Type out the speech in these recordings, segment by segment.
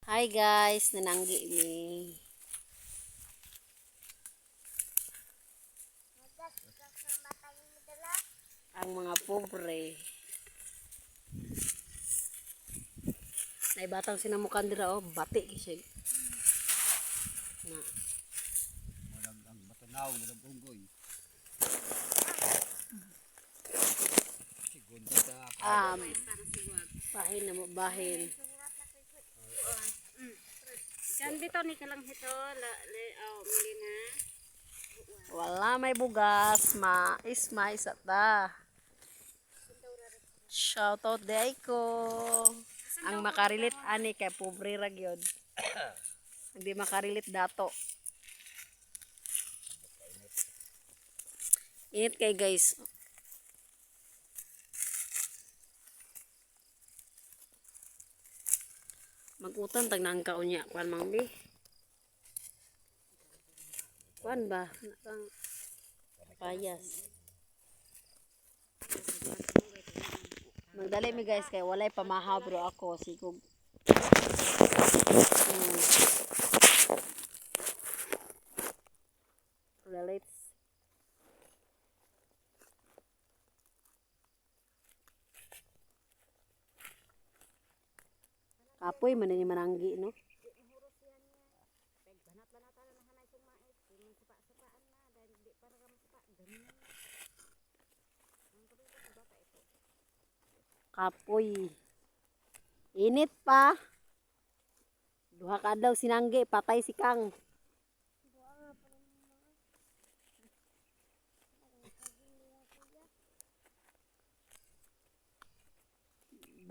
Hi guys, nananggi mi. Ang mga pobre. Naibatang sinamukan dira oh, bati kisig. Na. Walang ang matanaw, walang unggoy. Sigunda sa Bahin na mo, bahin. Kan bitaw ni kalang hito muli na. Wala may bugas, mais at ta. Shoutout day ko. Ang makarilit ani kay pobre ra gyud. Hindi makarilit dato. Init kay guys. Mag-utan tag nang kaunya kwan mang bi. Kwan ba? Nakang payas. Magdali mi guys kay walay pamahaw bro ako sigog. Relates. Kapoy man ni mananggi no. Kapoy. Init pa. Duha ka adlaw sinanggi patay si Kang.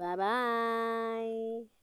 Bye-bye.